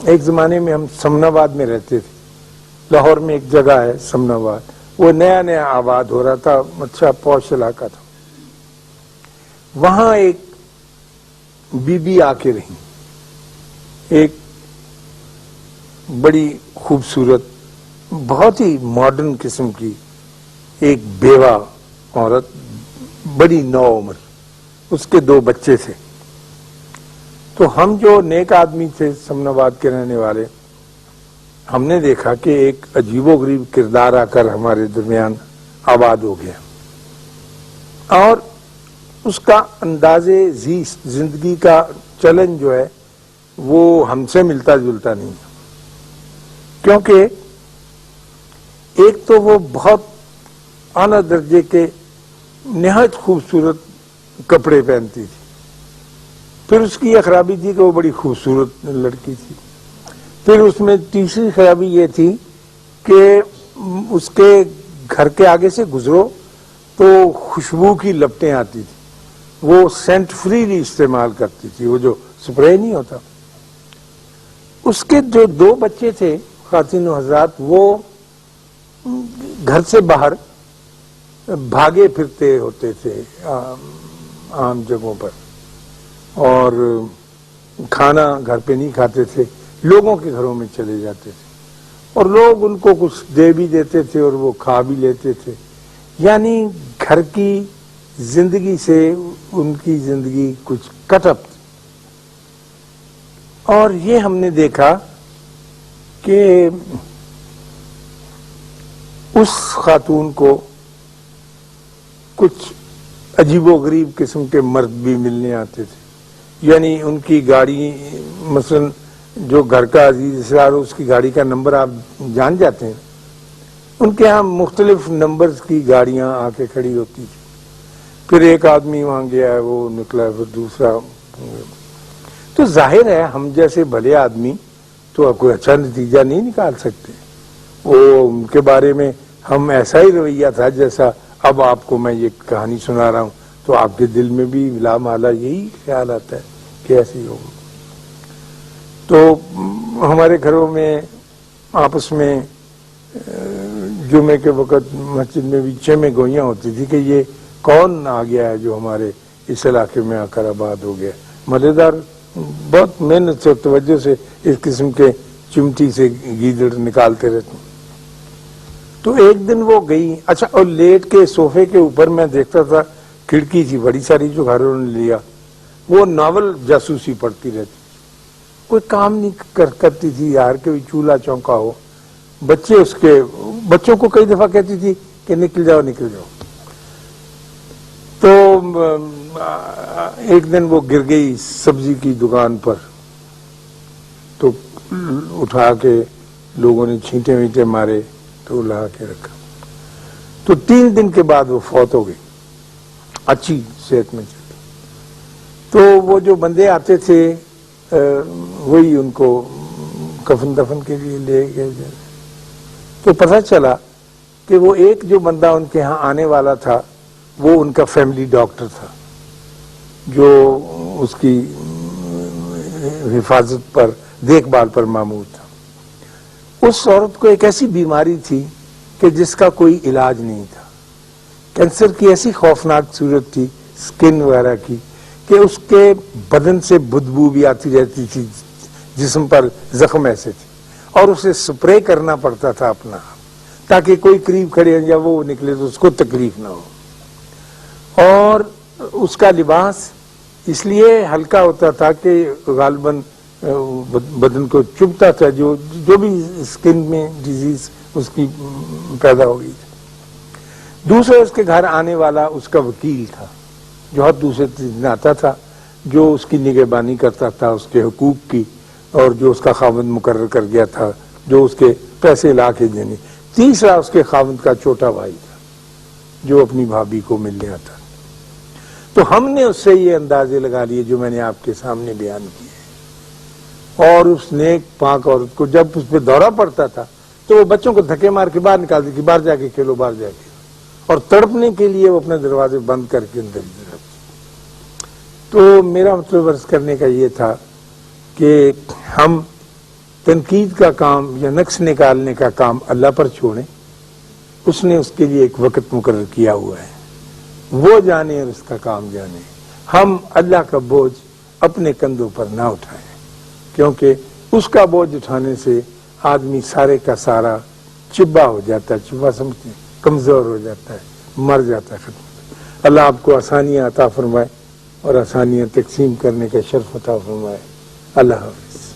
ایک زمانے میں ہم سمناباد میں رہتے تھے، لاہور میں ایک جگہ ہے سمناباد، وہ نیا نیا آباد ہو رہا تھا، اچھا پوش علاقہ تھا. وہاں ایک بی بی آ کے رہی، ایک بڑی خوبصورت بہت ہی ماڈرن قسم کی ایک بیوہ عورت، بڑی نو عمر، اس کے 2 بچے تھے. تو ہم جو نیک آدمی تھے سمن آباد کے رہنے والے، ہم نے دیکھا کہ ایک عجیب و غریب کردار آ کر ہمارے درمیان آباد ہو گیا، اور اس کا انداز زیست، زندگی کا چلن جو ہے وہ ہم سے ملتا جلتا نہیں، کیونکہ ایک تو وہ بہت اعلیٰ درجے کے نہایت خوبصورت کپڑے پہنتی تھی، پھر اس کی یہ خرابی تھی کہ وہ بڑی خوبصورت لڑکی تھی، پھر اس میں تیسری خرابی یہ تھی کہ اس کے گھر کے آگے سے گزرو تو خوشبو کی لپٹیں آتی تھی، وہ سینٹ فری استعمال کرتی تھی، وہ جو سپرے نہیں ہوتا. اس کے جو 2 بچے تھے خواتین و حضرات، وہ گھر سے باہر بھاگے پھرتے ہوتے تھے عام جگہوں پر، اور کھانا گھر پہ نہیں کھاتے تھے، لوگوں کے گھروں میں چلے جاتے تھے، اور لوگ ان کو کچھ دے بھی دیتے تھے اور وہ کھا بھی لیتے تھے. یعنی گھر کی زندگی سے ان کی زندگی کچھ کٹ اپ تھی. اور یہ ہم نے دیکھا کہ اس خاتون کو کچھ عجیب و غریب قسم کے مرد بھی ملنے آتے تھے. یعنی ان کی گاڑی، مثلا جو گھر کا عزیز اسرار ہو، اس کی گاڑی کا نمبر آپ جان جاتے ہیں، ان کے ہاں مختلف نمبرز کی گاڑیاں آ کے کھڑی ہوتی تھی. پھر ایک آدمی وہاں گیا ہے، وہ نکلا، پھر دوسرا. تو ظاہر ہے ہم جیسے بھلے آدمی تو کوئی اچھا نتیجہ نہیں نکال سکتے. وہ ان کے بارے میں ہم ایسا ہی رویہ تھا جیسا اب آپ کو میں یہ کہانی سنا رہا ہوں، تو آپ کے دل میں بھی لا مالا یہی خیال آتا ہے کہ ایسی ہوگا. تو ہمارے گھروں میں آپس میں جمعے کے وقت مسجد میں بھی میں گوئیاں ہوتی تھی کہ یہ کون آ گیا ہے جو ہمارے اس علاقے میں آ کر آباد ہو گیا. مزیدار، بہت محنت سے توجہ سے اس قسم کے چمٹی سے گیدڑ نکالتے رہتے ہیں. تو ایک دن وہ گئی، اچھا، اور لیٹ کے صوفے کے اوپر میں دیکھتا تھا، کھڑکی تھی بڑی ساری جو گھروں نے لیا، وہ ناول جاسوسی پڑھتی رہتی، کوئی کام نہیں کرتی تھی یار کہ چولہا چونکا ہو. بچے اس کے بچوں کو کئی دفعہ کہتی تھی کہ نکل جاؤ نکل جاؤ. تو ایک دن وہ گر گئی سبزی کی دکان پر، تو اٹھا کے لوگوں نے چھینٹے وینٹے مارے تو لا کے رکھا. تو 3 دن کے بعد وہ فوت ہو گئی، اچھی صحت میں چلی. تو وہ جو بندے آتے تھے وہی ان کو کفن دفن کے لیے لے گئے. تو پتہ چلا کہ وہ ایک جو بندہ ان کے ہاں آنے والا تھا وہ ان کا فیملی ڈاکٹر تھا، جو اس کی حفاظت پر، دیکھ بھال پر مامور تھا. اس عورت کو ایک ایسی بیماری تھی کہ جس کا کوئی علاج نہیں تھا. کینسر کی ایسی خوفناک صورت تھی سکن وغیرہ کی کہ اس کے بدن سے بدبو بھی آتی رہتی تھی، جسم پر زخم ایسے تھے، اور اسے سپرے کرنا پڑتا تھا اپنا تاکہ کوئی قریب کھڑے یا وہ نکلے تو اس کو تکلیف نہ ہو. اور اس کا لباس اس لیے ہلکا ہوتا تھا کہ غالباً بدن کو چبھتا تھا، جو بھی سکن میں ڈیزیز اس کی پیدا ہو گئی تھی. دوسرے اس کے گھر آنے والا اس کا وکیل تھا، جو ہر دوسرے دن آتا تھا، جو اس کی نگہبانی کرتا تھا اس کے حقوق کی، اور جو اس کا خاوند مقرر کر گیا تھا جو اس کے پیسے لا کے دینے. تیسرا اس کے خاوند کا چھوٹا بھائی تھا جو اپنی بھابھی کو ملنے آتا. تو ہم نے اس سے یہ اندازے لگا لیے جو میں نے آپ کے سامنے بیان کیے، اور اس نیک پاک عورت کو جب اس پہ دورہ پڑتا تھا تو وہ بچوں کو دھکے مار کے باہر نکالتی کہ باہر جا کے کھیلو، باہر جا کے، اور تڑپنے کے لیے وہ اپنے دروازے بند کر کے اندر ہی رہتی. تو میرا مطلب عرض کرنے کا یہ تھا کہ ہم تنقید کا کام یا نقص نکالنے کا کام اللہ پر چھوڑیں، اس نے اس کے لیے ایک وقت مقرر کیا ہوا ہے، وہ جانے اور اس کا کام جانے۔ ہم اللہ کا بوجھ اپنے کندھوں پر نہ اٹھائیں، کیونکہ اس کا بوجھ اٹھانے سے آدمی سارے کا سارا چبا ہو جاتا ہے، چبا سمجھتے ہیں، کمزور ہو جاتا ہے، مر جاتا ہے، ختم۔ اللہ آپ کو آسانیاں عطا فرمائے اور آسانیاں تقسیم کرنے کا شرف عطا فرمائے۔ اللہ حافظ۔